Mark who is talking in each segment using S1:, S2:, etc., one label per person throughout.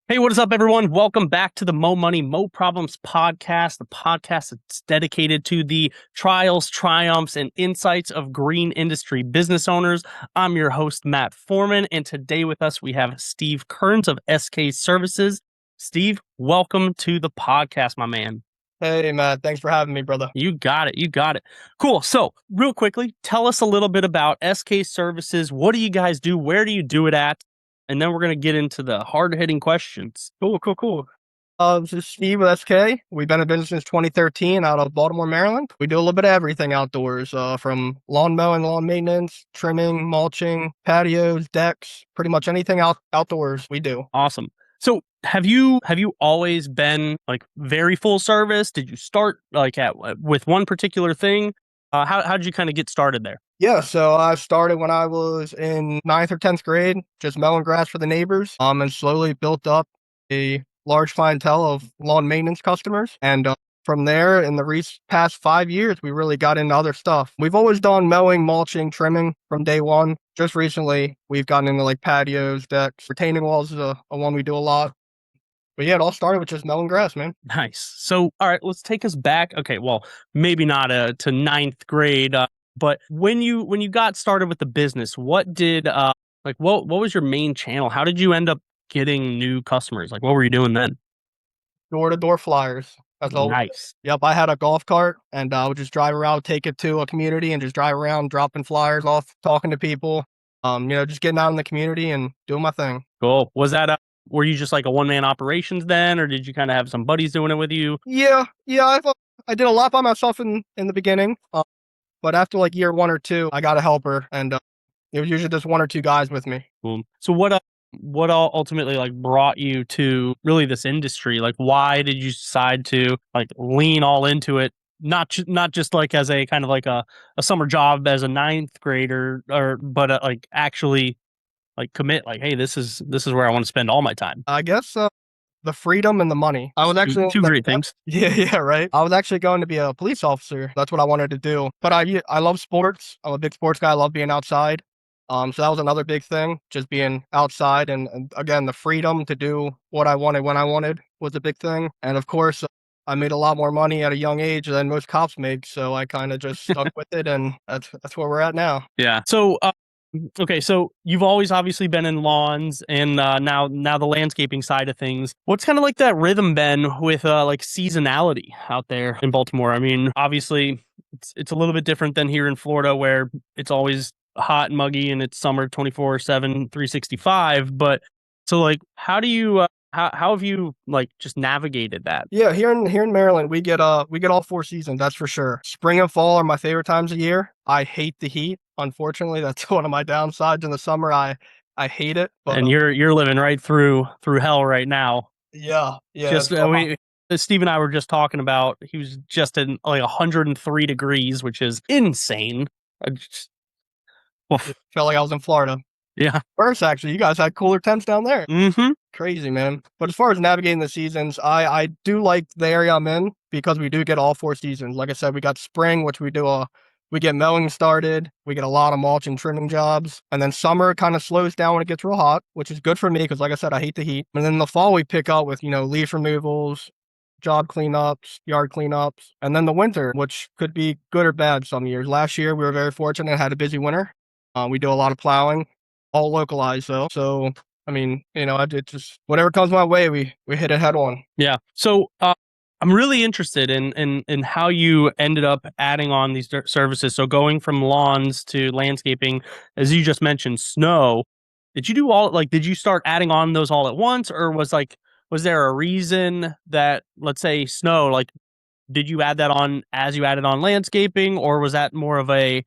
S1: Hey, what is up, everyone? Welcome back to the Mo Money, Mo Problems podcast, the podcast that's dedicated to the trials, triumphs, and insights of green industry business owners. I'm your host, Matt Foreman, and today with us we have Steve Kearns of SK Services. Steve, welcome to the podcast, my man.
S2: Hey, Matt. Thanks for having me, brother.
S1: You got it. You got it. Cool. So, real quickly, tell us a little bit about SK Services. What do you guys do? Where do you do it at? And then we're going to get into the hard-hitting questions.
S2: Cool. This is Steve with SK. We've been in business since 2013 out of Baltimore, Maryland. We do a little bit of everything outdoors, from lawn mowing, lawn maintenance, trimming, mulching, patios, decks, pretty much anything outdoors we do.
S1: Awesome. So have you always been like very full service? Did you start like with one particular thing? How did you kind of get started there?
S2: Yeah, so I started when I was in 9th or 10th grade, just mowing grass for the neighbors, and slowly built up a large clientele of lawn maintenance customers. And from there, in the past 5 years, we really got into other stuff. We've always done mowing, mulching, trimming from day one. Just recently, we've gotten into like patios, decks, retaining walls is a one we do a lot. But yeah, it all started with just mowing grass, man.
S1: Nice. So, all right, let's take us back. Okay, well, maybe not to ninth grade, but when you got started with the business, what did what was your main channel? How did you end up getting new customers? Like, what were you doing then?
S2: Door-to-door flyers. That's all.
S1: Nice.
S2: Yep, I had a golf cart, and I would just drive around, take it to a community, and just drive around dropping flyers off, talking to people. Just getting out in the community and doing my thing.
S1: Cool. Was that were you just like a one man operations then, or did you kind of have some buddies doing it with you?
S2: Yeah. I did a lot by myself in the beginning, but after like year 1 or 2, I got a helper, and it was usually just 1 or 2 guys with me.
S1: Cool. So what all ultimately like brought you to really this industry? Like, why did you decide to like lean all into it? Not just like as a kind of like a summer job as a ninth grader, but like actually like commit. Like, hey, this is where I want to spend all my time.
S2: I guess the freedom and the money. I was actually
S1: Two great things.
S2: yeah, right. I was actually going to be a police officer. That's what I wanted to do. But I love sports. I'm a big sports guy. I love being outside. So that was another big thing, just being outside, and again, the freedom to do what I wanted when I wanted was a big thing. And of course, I made a lot more money at a young age than most cops make, so I kind of just stuck with it, and that's where we're at now.
S1: Yeah. So okay, so you've always obviously been in lawns and now the landscaping side of things. What's kind of like that rhythm been with like seasonality out there in Baltimore? I mean, obviously it's a little bit different than here in Florida where it's always hot and muggy and it's summer 24/7 365, but so like how do you how have you like just navigated that?
S2: Yeah, here in Maryland, we get all 4 seasons, that's for sure. Spring and fall are my favorite times of year. I hate the heat. Unfortunately, that's one of my downsides. In the summer, I hate it, but
S1: And you're living right through hell right now.
S2: yeah,
S1: Just
S2: it's rough.
S1: Steve and I were just talking about. He was just in like 103 degrees, which is insane. Oof.
S2: Felt like I was in Florida.
S1: Yeah.
S2: Worse, actually, you guys had cooler temps down there.
S1: Mm-hmm.
S2: Crazy, man. But as far as navigating the seasons, I do like the area I'm in because we do get all 4 seasons. Like I said, we got spring, which we get mowing started. We get a lot of mulch and trimming jobs. And then summer kind of slows down when it gets real hot, which is good for me because, like I said, I hate the heat. And then in the fall, we pick up with, leaf removals, job cleanups, yard cleanups. And then the winter, which could be good or bad some years. Last year, we were very fortunate and had a busy winter. We do a lot of plowing, all localized though. So, I mean, it just whatever comes my way, we hit it head on.
S1: Yeah. So I'm really interested in how you ended up adding on these services. So going from lawns to landscaping, as you just mentioned, snow. Did you do all like? Did you start adding on those all at once, or was there a reason that, let's say, snow? Like, did you add that on as you added on landscaping, or was that more of a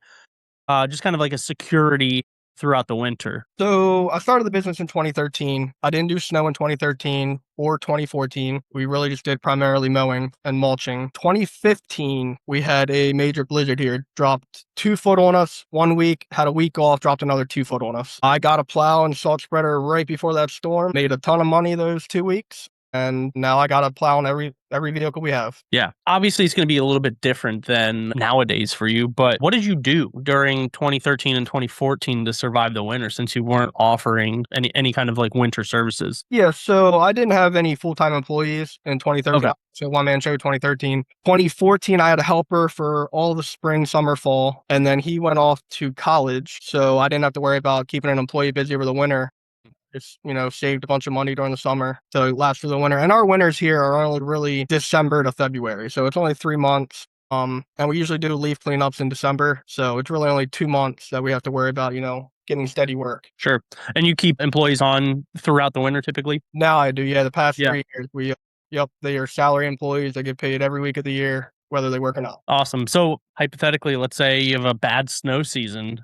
S1: just kind of like a security throughout the winter?
S2: So I started the business in 2013. I didn't do snow in 2013 or 2014. We really just did primarily mowing and mulching. 2015, we had a major blizzard here. Dropped 2 foot on us 1 week, had a week off, dropped another 2 foot on us. I got a plow and salt spreader right before that storm. Made a ton of money those 2 weeks. and now I got to plow on every vehicle we have.
S1: Yeah. Obviously, it's going to be a little bit different than nowadays for you, but what did you do during 2013 and 2014 to survive the winter since you weren't offering any kind of like winter services?
S2: Yeah, so I didn't have any full-time employees in 2013.
S1: Okay.
S2: So one man show 2013. 2014, I had a helper for all the spring, summer, fall, and then he went off to college. So I didn't have to worry about keeping an employee busy over the winter. Just, saved a bunch of money during the summer to last through the winter. And our winters here are only really December to February. So it's only 3 months. And we usually do leaf cleanups in December. So it's really only 2 months that we have to worry about, getting steady work.
S1: Sure. And you keep employees on throughout the winter typically?
S2: Now I do. Yeah. The past
S1: Yeah.
S2: 3 years, yep, they are salary employees. They get paid every week of the year, whether they work or not.
S1: Awesome. So hypothetically, let's say you have a bad snow season.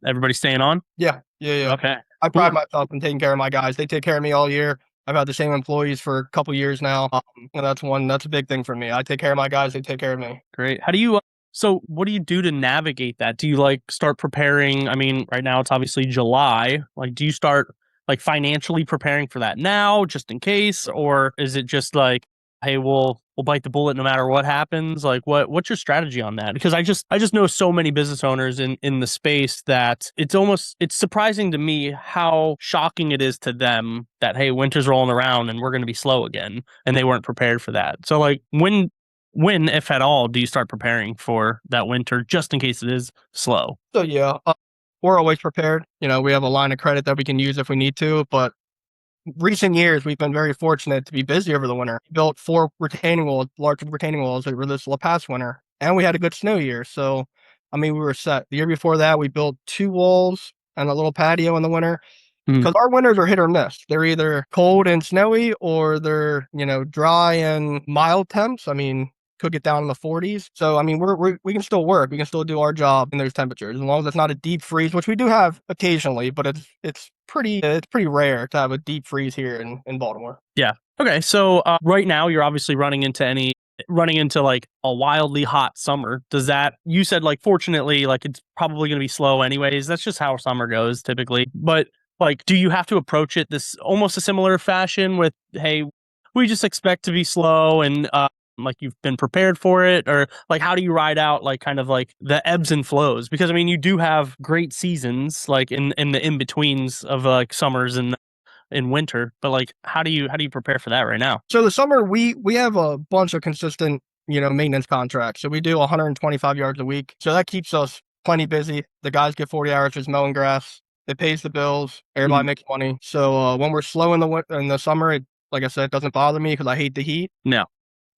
S1: Everybody staying on?
S2: Yeah. Yeah. Yeah.
S1: Okay.
S2: I
S1: Cool.
S2: pride myself in taking care of my guys. They take care of me all year. I've had the same employees for a couple years now. And that's a big thing for me. I take care of my guys. They take care of me.
S1: Great. How do you so what do you do to navigate that? Do you like start preparing? I mean, right now it's obviously July. Like, do you start like financially preparing for that now just in case? Or is it just like, hey, we'll bite the bullet no matter what happens? Like what's your strategy on that? Because I just know so many business owners in the space that it's surprising to me how shocking it is to them that hey, winter's rolling around and we're gonna be slow again. And they weren't prepared for that. So like when, if at all, do you start preparing for that winter just in case it is slow?
S2: So yeah, we're always prepared. We have a line of credit that we can use if we need to, but recent years, we've been very fortunate to be busy over the winter. We built 4 retaining walls, large retaining walls over this past winter, and we had a good snow year. So, I mean, we were set. The year before that, we built 2 walls and a little patio in the winter
S1: Mhm.
S2: because our winters are hit or miss. They're either cold and snowy or they're, dry and mild temps. I mean, could get down in the 40s. So, I mean, we can still work. We can still do our job in those temperatures as long as it's not a deep freeze, which we do have occasionally, but it's pretty rare to have a deep freeze here in Baltimore.
S1: Yeah. Okay. So right now you're obviously running into like a wildly hot summer. Does that you said like fortunately like it's probably going to be slow anyways. That's just how summer goes typically. But like do you have to approach it this almost a similar fashion with hey, we just expect to be slow and like you've been prepared for it or like how do you ride out like kind of like the ebbs and flows because I mean you do have great seasons like in the in betweens of like summers and in winter, but like how do you prepare for that right now?
S2: So the summer we have a bunch of consistent, maintenance contracts. So we do 125 yards a week. So that keeps us plenty busy. The guys get 40 hours just mowing grass. It pays the bills. Everybody
S1: Mhm.
S2: makes money. So when we're slow in the summer, like I said, it doesn't bother me because I hate the heat.
S1: No.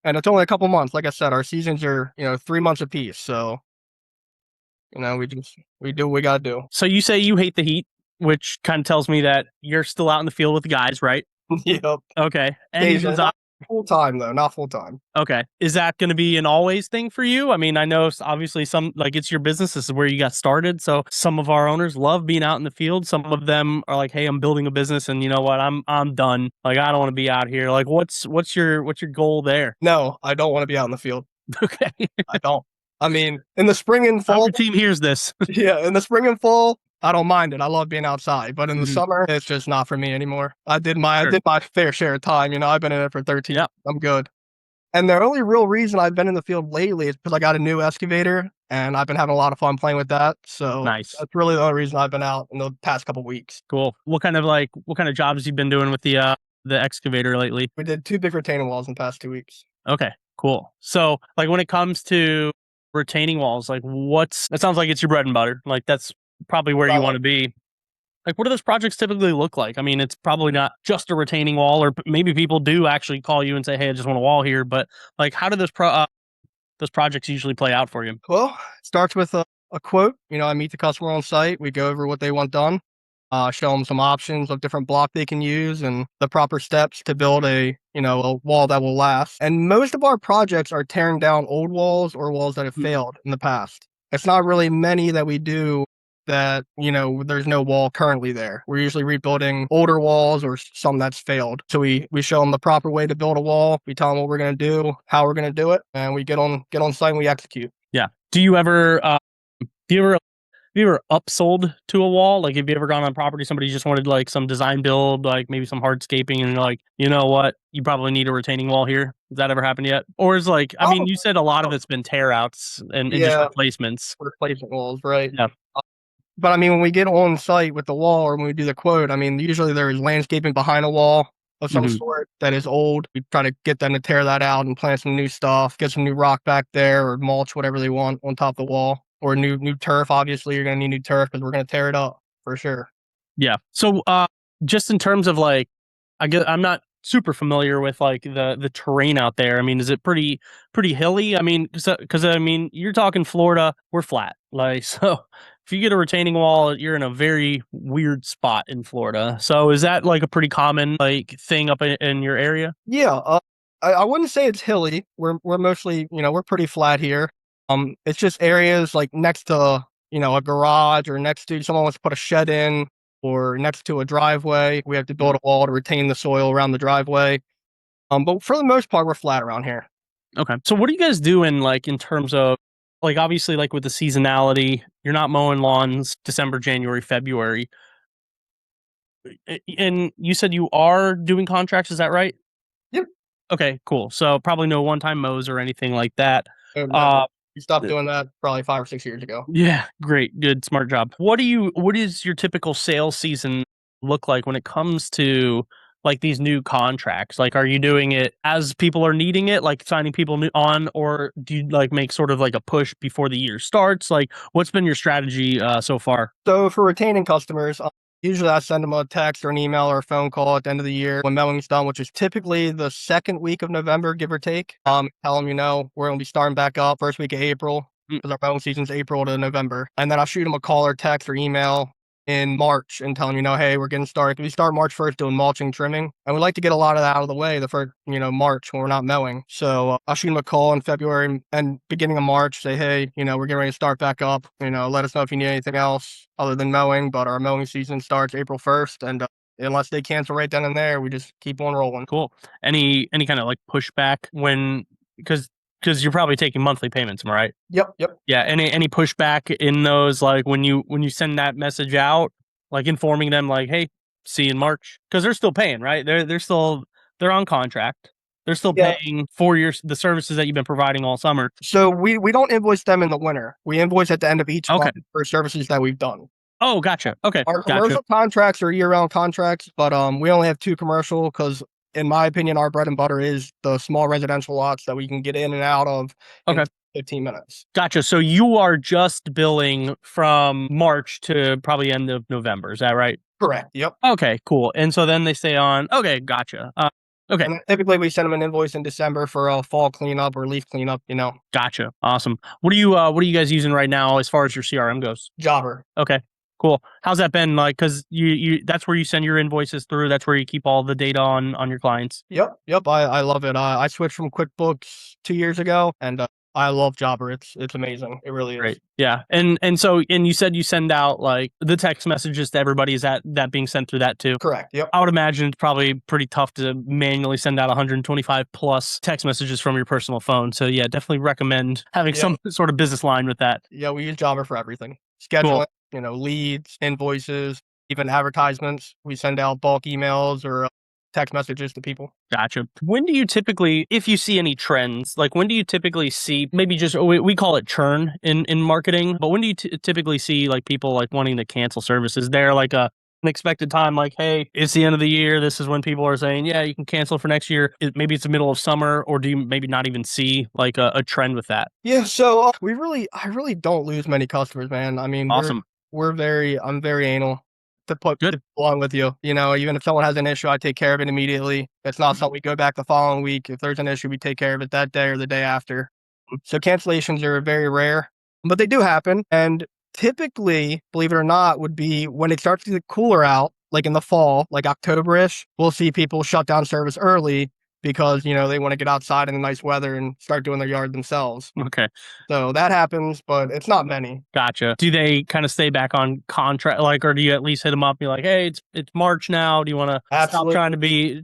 S2: And it's only a couple months. Like I said, our seasons are 3 months apiece. So we do what we gotta do.
S1: So you say you hate the heat, which kind of tells me that you're still out in the field with the guys, right?
S2: Yep.
S1: Okay. Any
S2: Occasionally,
S1: desire?
S2: not full time though, not full time.
S1: Okay. Is that going to be an always thing for you? I mean, I know obviously some like it's your business. This is where you got started. So some of our owners love being out in the field. Some of them are like, "Hey, I'm building a business, and you know what? I'm done. Like, I don't want to be out here. Like, what's your goal there?"
S2: No, I don't want to be out in the field.
S1: Okay.
S2: I don't. I mean, in the spring and
S1: Our
S2: fall,
S1: team hears this.
S2: yeah, in the spring and fall, I don't mind it. I love being outside, but in the
S1: Mhm.
S2: summer, it's just not for me anymore. I
S1: Sure.
S2: did my fair share of time. I've been in it for 13 years.
S1: Yeah.
S2: I'm good. And the only real reason I've been in the field lately is because I got a new excavator and I've been having a lot of fun playing with that. So
S1: Nice.
S2: that's really the only reason I've been out in the past couple weeks.
S1: Cool. What kind of jobs you been doing with the excavator lately?
S2: We did 2 big retaining walls in the past 2 weeks.
S1: Okay, cool. So, like, when it comes to retaining walls, like, that sounds like it's your bread and butter. Like, that's probably where you want to be. Like, what do those projects typically look like? I mean, it's probably not just a retaining wall, or maybe people do actually call you and say, "Hey, I just want a wall here." But like, how do those projects usually play out for you?
S2: Well, it starts with a quote. I meet the customer on site. We go over what they want done, show them some options of different block they can use and the proper steps to build a wall that will last. And most of our projects are tearing down old walls or walls that have
S1: Mm.
S2: failed in the past. It's not really many that we do that, there's no wall currently there. We're usually rebuilding older walls or some that's failed. So we show them the proper way to build a wall. We tell them what we're going to do, how we're going to do it, and we get on site and we execute.
S1: Yeah. Do you ever you ever upsold to a wall? Like, have you ever gone on property, somebody just wanted like some design build, like maybe some hardscaping, and you're like, you know what, you probably need a retaining wall here. Has that ever happened yet? Or is like, I mean,
S2: Oh,
S1: you said a lot of it's been tear outs and just
S2: yeah,
S1: replacements.
S2: replacement walls, right?
S1: Yeah.
S2: But I mean, when we get on site with the wall or when we do the quote, I mean, usually there is landscaping behind a wall of some
S1: Hmm.
S2: sort that is old. We try to get them to tear that out and plant some new stuff, get some new rock back there or mulch, whatever they want on top of the wall, or new turf. Obviously, you're gonna need new turf because we're gonna tear it up for sure.
S1: Yeah. So, just in terms of like, I guess I'm not super familiar with like the terrain out there. I mean, is it pretty hilly? I mean, because I mean, you're talking Florida, we're flat. Like, so if you get a retaining wall, you're in a very weird spot in Florida. So, is that like a pretty common like thing up in your area?
S2: Yeah, I wouldn't say it's hilly. We're mostly, we're pretty flat here. It's just areas like next to, a garage or next to someone wants to put a shed in or next to a driveway. We have to build
S1: Mhm.
S2: a wall to retain the soil around the driveway. But for the most part, we're flat around here.
S1: Okay. So, what are you guys doing like in terms of like obviously like with the seasonality, you're not mowing lawns December, January, February. And you said you are doing contracts, is that right?
S2: Yep.
S1: Okay, cool. So probably no one-time mows or anything like that.
S2: Never.
S1: Uh,
S2: We stopped
S1: th-
S2: doing that probably 5 or 6 years ago.
S1: yeah, great, good, smart job. What is your typical sales season look like when it comes to like these new contracts? Like, are you doing it as people are needing it, like signing people new on, or do you like make sort of like a push before the year starts? Like, what's been your strategy so far?
S2: So for retaining customers, usually I send them a text or an email or a phone call at the end of the year when mowing's done, which is typically the second week of November, give or take. Tell them, we're going to be starting back up first week of April
S1: Mm.
S2: because our mowing season's April to November. And then I'll shoot them a call or text or email in March and tell them, hey, we're getting started. We start March 1st doing mulching, trimming, and we like to get a lot of that out of the way the first, March when we're not mowing. So I'll shoot them a call in February and beginning of March, say, hey, we're getting ready to start back up. Let us know if you need anything else other than mowing. But our mowing season starts April 1st, and unless they cancel right then and there, we just keep on rolling.
S1: Cool. Any kind of like pushback when because because you're probably taking monthly payments, am I right?
S2: Yep, yep.
S1: Yeah, any pushback in those, like, when you send that message out, like, informing them, like, "Hey, see you in March," because 'cause they're still paying, right? They're on contract. They're still
S2: Yeah.
S1: paying for the services that you've been providing all summer.
S2: So we don't invoice them in the winter. We invoice at the end of each
S1: Okay.
S2: month for services that we've done.
S1: Oh, gotcha. Okay,
S2: Our
S1: gotcha.
S2: commercial contracts are year-round contracts, but, we only have 2 commercial because, in my opinion, our bread and butter is the small residential lots that we can get in and out of in
S1: Okay,
S2: 15 minutes.
S1: gotcha. So you are just billing from March to probably end of November, is that right?
S2: Correct, yep.
S1: Okay, cool, and so then they stay on. Okay, gotcha. Okay.
S2: And then typically, we send them an invoice in December for a fall cleanup or leaf cleanup.
S1: Gotcha. Awesome. What are you guys using right now as far as your CRM goes?
S2: Jobber.
S1: Okay. Cool. How's that been like? Because you that's where you send your invoices through. That's where you keep all the data on your clients.
S2: Yep, yep, I love it. I switched from QuickBooks 2 years ago, and, I love Jobber. It's amazing. It really is.
S1: Great. Yeah. And you said you send out like the text messages to everybody. Is that being sent through that too?
S2: Correct, yep.
S1: I would imagine it's probably pretty tough to manually send out 125 plus text messages from your personal phone. So yeah, definitely recommend having
S2: Yeah,
S1: some sort of business line with that.
S2: yeah, we use Jobber for everything.
S1: Cool.
S2: Scheduling, leads, invoices, even advertisements. We send out bulk emails or, text messages to people.
S1: Gotcha. When do you typically, if you see any trends, like when do you typically see maybe just we call it churn in marketing, but when do you typically see like people like wanting to cancel services? There like a an expected time, like hey, it's the end of the year. This is when people are saying, yeah, you can cancel for next year. Maybe it's the middle of summer, or do you maybe not even see like a trend with that?
S2: Yeah, so, I really don't lose many customers, man. I mean,
S1: Awesome.
S2: I'm very anal to put
S1: Good.
S2: to be blunt with you. Even if someone has an issue, I take care of it immediately. It's not something we go back the following week. If there's an issue, we take care of it that day or the day after. So cancellations are very rare, but they do happen. And typically, believe it or not, would be when it starts to get cooler out, like in the fall, like October-ish, we'll see people shut down service early because, they want to get outside in the nice weather and start doing their yard themselves.
S1: Okay.
S2: So that happens, but it's not many.
S1: Gotcha. Do they kind of stay back on contract, like, or do you at least hit them up? And be like, hey, it's March now. Do you want to
S2: Absolutely.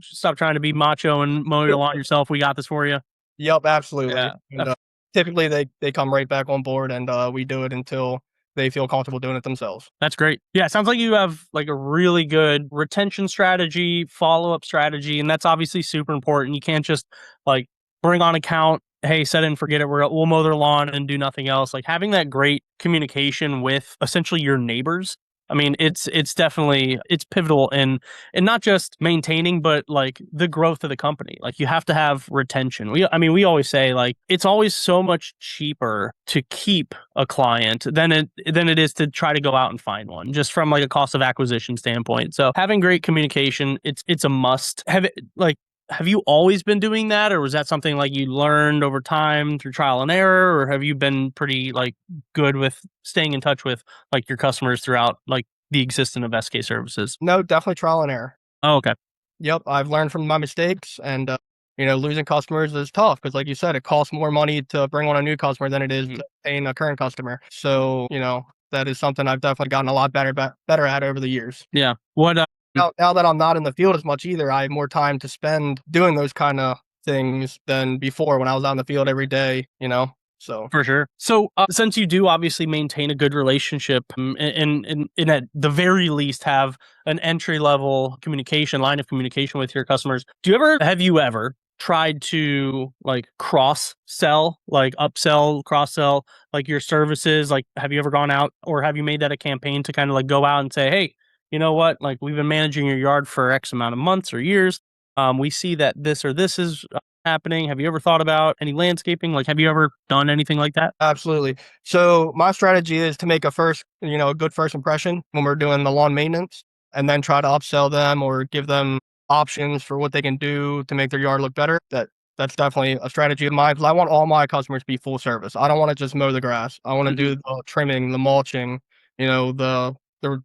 S1: stop trying to be macho and mow your lawn yourself? We got this for you.
S2: Yep, absolutely.
S1: Yeah.
S2: And, typically they come right back on board and, we do it until they feel comfortable doing it themselves.
S1: That's great. Yeah, it sounds like you have like a really good retention strategy, follow-up strategy, and that's obviously super important. You can't just like bring on account, hey, set it and forget it. We'll mow their lawn and do nothing else. Like having that great communication with essentially your neighbors. I mean, it's definitely it's pivotal in not just maintaining, but like the growth of the company. Like you have to have retention. We always say like it's always so much cheaper to keep a client than it is to try to go out and find one, just from like a cost of acquisition standpoint. So having great communication, it's a must. Have you always been doing that, or was that something like you learned over time through trial and error, or have you been pretty like good with staying in touch with like your customers throughout like the existence of SK services?
S2: No, definitely trial and error.
S1: Oh, okay.
S2: Yep, I've learned from my mistakes, and losing customers is tough because, like you said, it costs more money to bring on a new customer than it is to paying a current customer. So, that is something I've definitely gotten a lot better at over the years.
S1: Yeah. What
S2: Now that I'm not in the field as much either, I have more time to spend doing those kind of things than before when I was out in the field every day. So
S1: For sure. So, since you do obviously maintain a good relationship, and at the very least have an entry level communication line of communication with your customers, have you ever tried to like cross sell, like upsell, cross sell, like your services? Like, have you ever gone out or have you made that a campaign to kind of like go out and say, hey, you know what? Like, we've been managing your yard for X amount of months or years. We see that this or this is happening? Have you ever thought about any landscaping? Like, have you ever done anything like that?
S2: absolutely. So my strategy is to make a good first impression when we're doing the lawn maintenance, and then try to upsell them or give them options for what they can do to make their yard look better. That's definitely a strategy of mine because I want all my customers to be full service. I don't want to just mow the grass. I want to
S1: Mhm.
S2: do the trimming, the mulching, the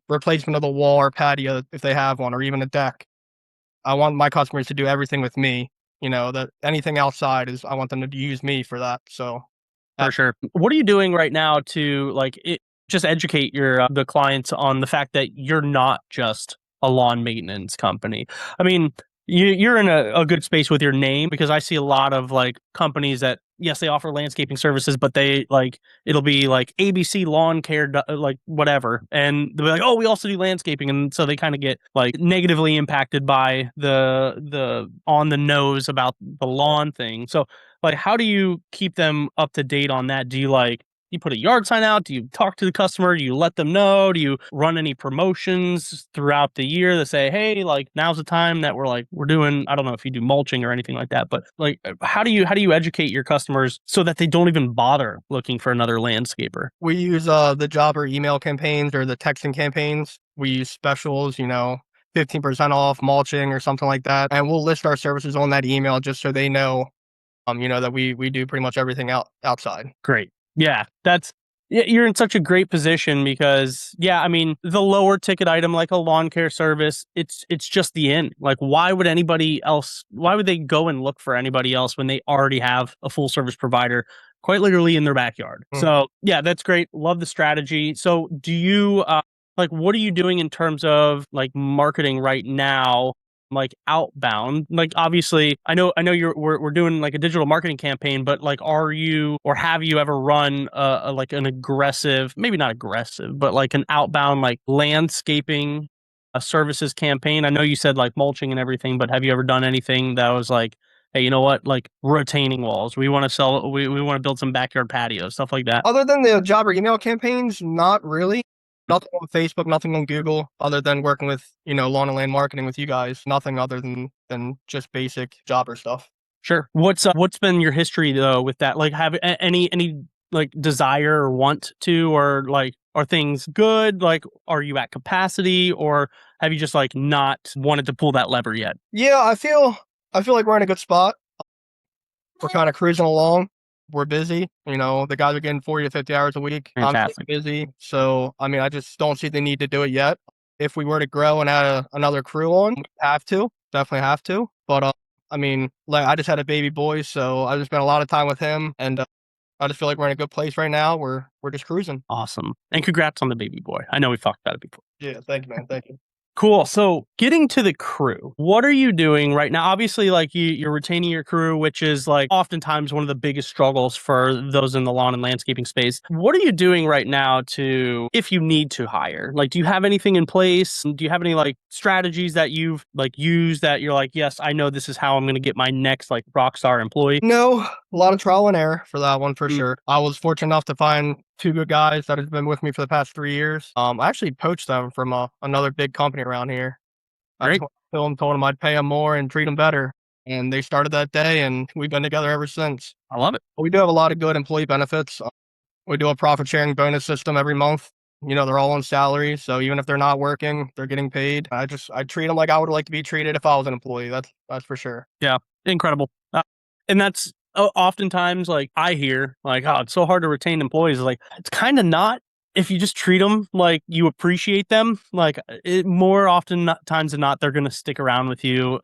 S2: replacement of the wall or patio if they have one, or even a deck. I want my customers to do everything with me. That anything outside is I want them to use me for that. So
S1: For
S2: ab
S1: sure. What are you doing right now to just educate your the clients on the fact that you're not just a lawn maintenance company? I mean, you're in a good space with your name because I see a lot of like companies that yes they offer landscaping services, but they like it'll be like ABC Lawn Care, like whatever, and they'll be like, oh, we also do landscaping, and so they kind of get like negatively impacted by the on the nose about the lawn thing. So like how do you keep them up to date on that? Do you like you put a yard sign out? Do you talk to the customer? Do you let them know? Do you run any promotions throughout the year that say, hey, like now's the time that we're doing, I don't know if you do mulching or anything like that, but like how do you educate your customers so that they don't even bother looking for another landscaper?
S2: We use the job or email campaigns or the texting campaigns. We use specials, 15% off mulching or something like that, and we'll list our services on that email just so they know, that we do pretty much everything outside.
S1: Great. Yeah, you're in such a great position because yeah, I mean, the lower ticket item like a lawn care service, it's just the end. Like why would they go and look for anybody else when they already have a full service provider quite literally in their backyard?
S2: Mhm.
S1: So, yeah, that's great. Love the strategy. So, do you like what are you doing in terms of like marketing right now like outbound? Like obviously I know we're doing like a digital marketing campaign, but like are you or have you ever run like an aggressive, maybe not aggressive, but like an outbound like landscaping services campaign? I know you said like mulching and everything, but have you ever done anything that was like, hey, you know what, like retaining walls, we want to build some backyard patios, stuff like that?
S2: Other than the job or email campaigns, not really. Nothing on Facebook, nothing on Google, other than working with, lawn and land marketing with you guys. Nothing other than just basic jobber stuff.
S1: Sure. What's been your history though with that? Like, have any like desire or want to, or like, are things good? Like, are you at capacity, or have you just like not wanted to pull that lever yet?
S2: Yeah, I feel like we're in a good spot. We're kind of cruising along. We're busy. The guys are getting 40 to 50 hours a week. I'm staying
S1: Fantastic.
S2: busy. So, I mean, I just don't see the need to do it yet. If we were to grow and add another crew on, we have to. Definitely have to. But, I mean, like, I just had a baby boy, so I just spent a lot of time with him. And I just feel like we're in a good place right now. We're just cruising.
S1: Awesome. And congrats on the baby boy. I know we've talked about it before.
S2: Yeah. Thank you, man. Thank you.
S1: Cool. So getting to the crew, what are you doing right now? Obviously, like you're retaining your crew, which is like oftentimes one of the biggest struggles for those in the lawn and landscaping space. What are you doing right now to, if you need to hire? Like, do you have anything in place? Do you have any like strategies that you've like used that you're like, yes, I know this is how I'm going to get my next like rock star employee?
S2: No, a lot of trial and error for that one for
S1: Mm,
S2: sure. I was fortunate enough to find two good guys that have been with me for the past 3 years. I actually poached them from another big company around here. I just
S1: great.
S2: went to them, told them I'd pay them more and treat them better, and they started that day, and we've been together ever since.
S1: I love it.
S2: We do have a lot of good employee benefits. We do a profit sharing bonus system every month. They're all on salary, so even if they're not working, they're getting paid. I treat them like I would like to be treated if I was an employee. That's for sure.
S1: Yeah, incredible. And that's oftentimes like I hear like, oh, it's so hard to retain employees. Like it's kind of not if you just treat them like you appreciate them. Like more often times than not, they're going to stick around with you.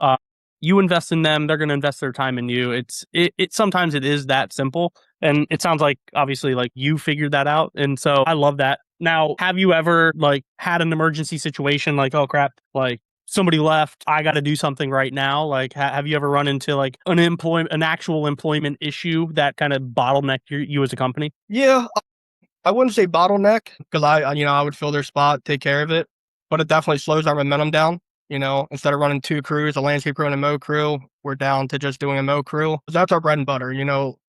S1: You invest in them, they're going to invest their time in you. It sometimes it is that simple, and it sounds like obviously like you figured that out, and so I love that. Now, have you ever like had an emergency situation like, oh crap, like somebody left, I got to do something right now? Like have you ever run into like an actual employment issue that kind of bottlenecked you as a company?
S2: Yeah, I wouldn't say bottleneck because I would fill their spot, take care of it, but it definitely slows our momentum down. Instead of running two crews, a landscape crew and a mow crew, we're down to just doing a mow crew. 'Cause that's our bread and butter.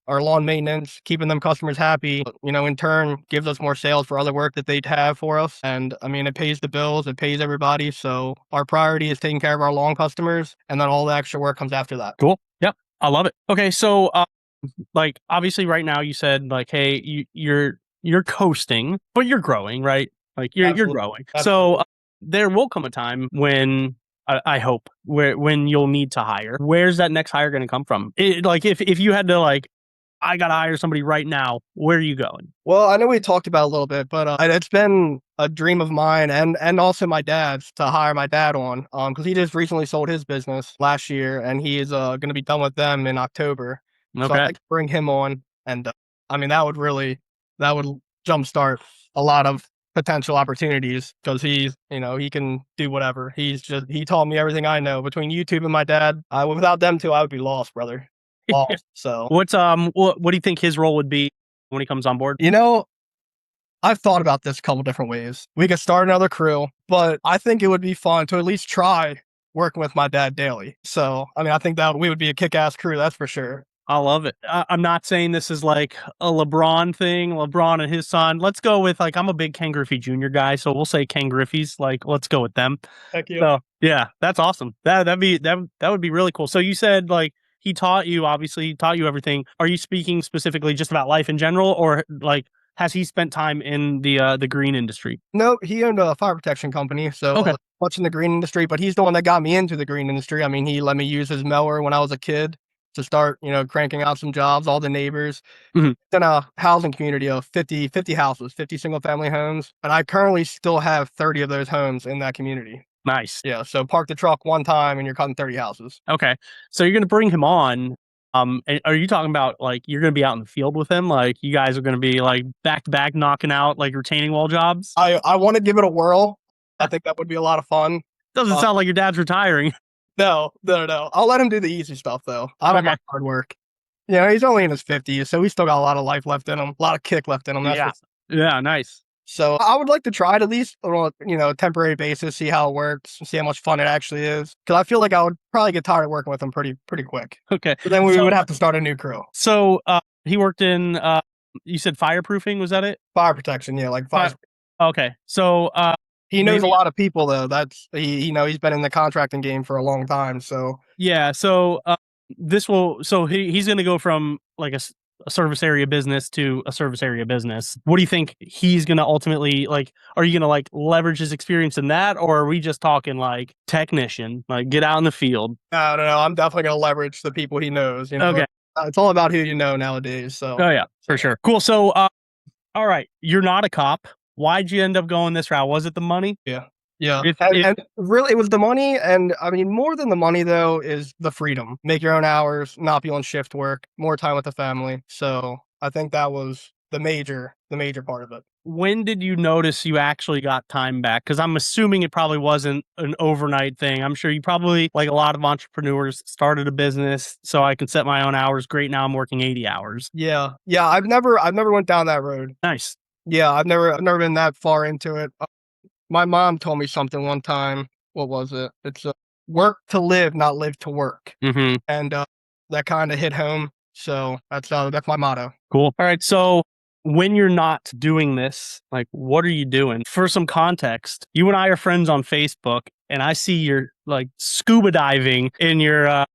S2: Our lawn maintenance, keeping them customers happy. In turn, gives us more sales for other work that they'd have for us. And I mean, it pays the bills, it pays everybody. So our priority is taking care of our lawn customers, and then all the extra work comes after that.
S1: Cool. Yep. I love it. Okay, so like obviously right now you said like, hey, you're coasting, but you're growing, right? Like you're
S2: Absolutely,
S1: growing.
S2: absolutely.
S1: So there will come a time when I hope where when you'll need to hire. Where's that next hire going to come from? Like if you had to like, I got to hire somebody right now, where are you going?
S2: Well, I know we talked about it a little bit, but it's been a dream of mine and also my dad's to hire my dad on, because he just recently sold his business last year, and he is going to be done with them in October. So I'd
S1: Okay.
S2: like to bring him on, and I mean that would jumpstart a lot of potential opportunities because he can do whatever. He taught me everything I know. Between YouTube and my dad, without them two, I would be lost, brother, lost. So
S1: What's what do you think his role would be when he comes on board?
S2: you know I've thought about this a couple different ways. We could start another crew, but I think it would be fun to at least try working with my dad daily. So, I mean, I think that we would be a kick-ass crew, that's for sure.
S1: I love it. I'm not saying this is like a LeBron thing, LeBron and his son. Let's go with like, I'm a big Ken Griffey Jr. guy, so we'll say Ken Griffey's. Like, let's go with them.
S2: Heck yeah.
S1: So yeah, that's awesome. That would be really cool. So you said like he taught you, obviously, he taught you everything. Are you speaking specifically just about life in general, or like has he spent time in the green industry?
S2: No, he owned a fire protection company, so
S1: Okay.
S2: much in the green industry, but he's the one that got me into the green industry. I mean, he let me use his mower when I was a kid to start, cranking out some jobs, all the neighbors.
S1: Mhm.
S2: In a housing community of 50 houses, 50 single family homes, and I currently still have 30 of those homes in that community.
S1: Nice.
S2: Yeah, so park the truck one time and you're cutting 30 houses.
S1: Okay. So you're gonna bring him on. Are you talking about like you're gonna be out in the field with him? Like you guys are gonna be like back to back knocking out like retaining wall jobs?
S2: I wanna give it a whirl. I think that would be a lot of fun.
S1: Doesn't
S2: Uh,
S1: sound like your dad's retiring.
S2: no, no, no. I'll let him do the easy stuff though. I don't
S1: Okay.
S2: mind hard work. He's only in his 50s, so he's still got a lot of life left in him, a lot of kick left in him, that's
S1: Yeah.
S2: for
S1: Yeah, nice.
S2: so I would like to try it at least on a temporary basis, see how it works, see how much fun it actually is. Because I feel like I would probably get tired of working with him pretty quick.
S1: Okay.
S2: But then we
S1: So
S2: would have to start a new crew.
S1: he worked in you said fireproofing, was that it?
S2: Fire protection, yeah, like fire.
S1: Fi- okay. So
S2: He knows a
S1: maybe
S2: lot of people though. That's he's been in the contracting game for a long time. So
S1: yeah, so he's going to go from like a service area business to a service area business. What do you think he's going to ultimately like? Are you going to like leverage his experience in that, or are we just talking like technician, like get out in the field?
S2: I don't know. I'm definitely gonna leverage the people he knows.
S1: Okay.
S2: It's all about who you know nowadays. So
S1: Oh yeah, for sure. Cool. So all right, you're not a cop. Why'd you end up going this route? Was it the money?
S2: yeah, yeah,
S1: If
S2: and,
S1: if
S2: and really, it was the money. And I mean, more than the money though is the freedom. Make your own hours, not be on shift work, more time with the family. So I think that was the major part of it.
S1: when did you notice you actually got time back? Because I'm assuming it probably wasn't an overnight thing. I'm sure you probably, like a lot of entrepreneurs, started a business so I can set my own hours. Great, now I'm working 80 hours.
S2: Yeah, yeah. I've never went down that road.
S1: Nice.
S2: Yeah, I've never been that far into it. My mom told me something one time. What was it? It's work to live, not live to work,
S1: Mm-hmm.
S2: and that kind of hit home. So that's my motto.
S1: Cool. All right. So when you're not doing this, like, what are you doing? For some context, you and I are friends on Facebook, and I see you're like scuba diving in your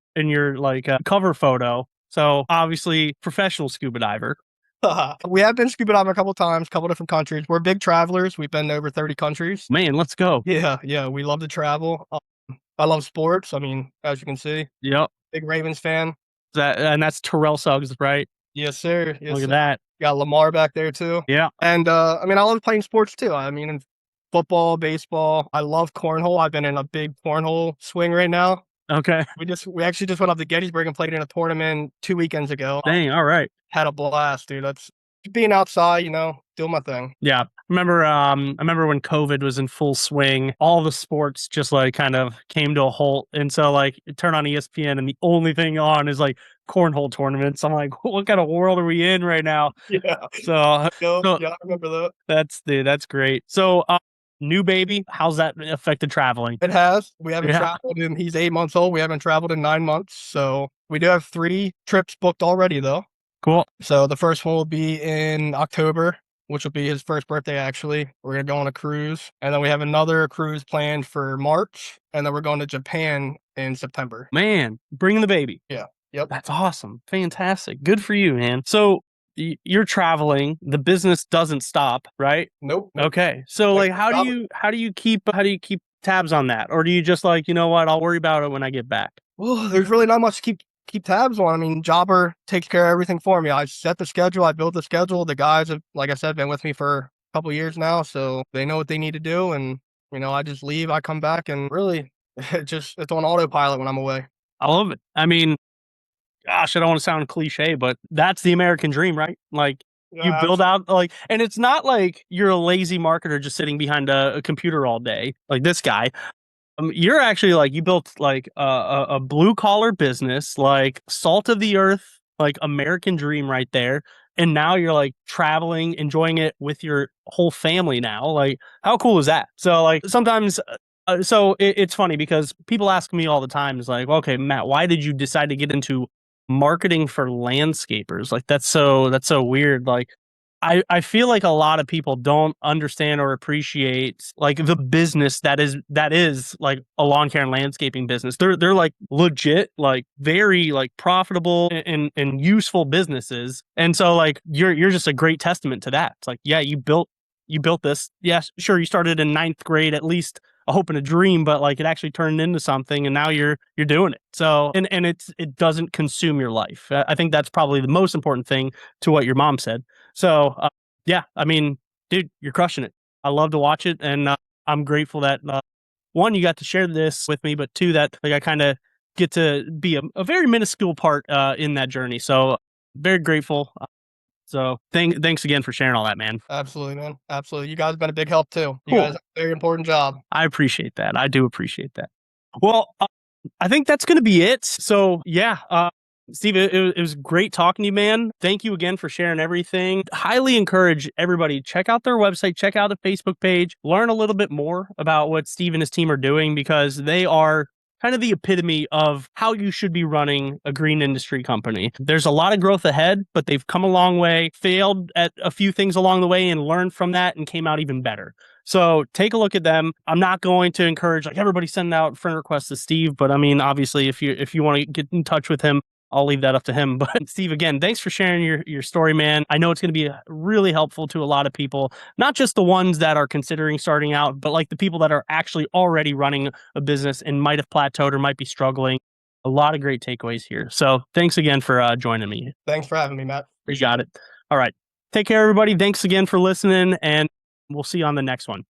S1: like cover photo. So obviously, professional scuba diver.
S2: We have been scuba diving a couple times, couple different countries. We're big travelers. We've been to over 30 countries.
S1: Man, let's go.
S2: Yeah, yeah. We love to travel. I love sports. I mean, as you can see,
S1: Yep.
S2: big Ravens fan.
S1: That and that's Terrell Suggs, right?
S2: Yes, sir. Yes,
S1: Look at
S2: sir.
S1: that.
S2: Got Lamar back there too.
S1: Yeah.
S2: And I mean, I love playing sports too. I mean, in football, baseball. I love cornhole. I've been in a big cornhole swing right now.
S1: Okay.
S2: We actually just went up to Gettysburg and played in a tournament 2 weekends ago.
S1: Dang. All right.
S2: Had a blast, dude. That's being outside, doing my thing.
S1: Yeah. I remember when COVID was in full swing, all the sports just like kind of came to a halt. And so like you turn on ESPN and the only thing on is like cornhole tournaments. I'm like, what kind of world are we in right now?
S2: Yeah.
S1: So,
S2: Yep,
S1: so
S2: yeah, I remember that.
S1: that's great. So, new baby, how's that affected traveling?
S2: It has. We haven't
S1: Yeah.
S2: traveled in he's 8 months old. We haven't traveled in 9 months. So we do have 3 trips booked already though.
S1: Cool.
S2: So the first one will be in October, which will be his first birthday actually. We're gonna go on a cruise. And then we have another cruise planned for March. And then we're going to Japan in September.
S1: Man, bringing the baby.
S2: Yeah. Yep.
S1: That's awesome. Fantastic. Good for you, man. So you're traveling, the business doesn't stop, right?
S2: Nope. Nope.
S1: Okay. So
S2: Like,
S1: like how do you keep tabs on that? Or do you just like, you know what, I'll worry about it when I get back?
S2: well, there's really not much to keep tabs on. I mean, Jobber takes care of everything for me. I set the schedule, I build the schedule. The guys have, like I said, been with me for a couple years now, so they know what they need to do. And I just leave, I come back, and really, it's on autopilot when I'm away.
S1: I love it. I mean, gosh, I don't want to sound cliche, but that's the American dream, right? Like you
S2: Yeah,
S1: build out like, and it's not like you're a lazy marketer just sitting behind a computer all day, like this guy. You're actually like you built like a blue collar business, like salt of the earth, like American dream right there. And now you're like traveling, enjoying it with your whole family now. Like, how cool is that? So, like, sometimes, it's funny because people ask me all the time, is like, okay, Matt, why did you decide to get into marketing for landscapers? Like, that's so weird. Like, I feel like a lot of people don't understand or appreciate like the business that is like a lawn care and landscaping business. They're like legit, like very like profitable and useful businesses. And so like you're just a great testament to that. It's like, yeah, you built this. Yes, sure, you started in ninth grade, at least a hope and a dream, but like it actually turned into something and now you're doing it. So and it doesn't consume your life. I think that's probably the most important thing to what your mom said. So, yeah, I mean, dude, you're crushing it. I love to watch it, and I'm grateful that one, you got to share this with me, but two, that like I kind of get to be a very minuscule part in that journey. So, very grateful. So, thanks again for sharing all that, man.
S2: absolutely, man. Absolutely. You guys have been a big help too. You guys
S1: Cool.
S2: have a very important job.
S1: I appreciate that. I do appreciate that. Well, I think that's going to be it. So, yeah, Steve, it was great talking to you, man. Thank you again for sharing everything. Highly encourage everybody, check out their website, check out the Facebook page, learn a little bit more about what Steve and his team are doing because they are kind of the epitome of how you should be running a green industry company. There's a lot of growth ahead, but they've come a long way, failed at a few things along the way and learned from that and came out even better. So take a look at them. I'm not going to encourage like everybody send out friend requests to Steve, but I mean, obviously if you want to get in touch with him, I'll leave that up to him. But Steve, again, thanks for sharing your story, man. I know it's going to be really helpful to a lot of people, not just the ones that are considering starting out, but like the people that are actually already running a business and might have plateaued or might be struggling. A lot of great takeaways here. So thanks again for joining me.
S2: Thanks for having me, Matt.
S1: You got it. All right. Take care, everybody. Thanks again for listening, and we'll see you on the next one.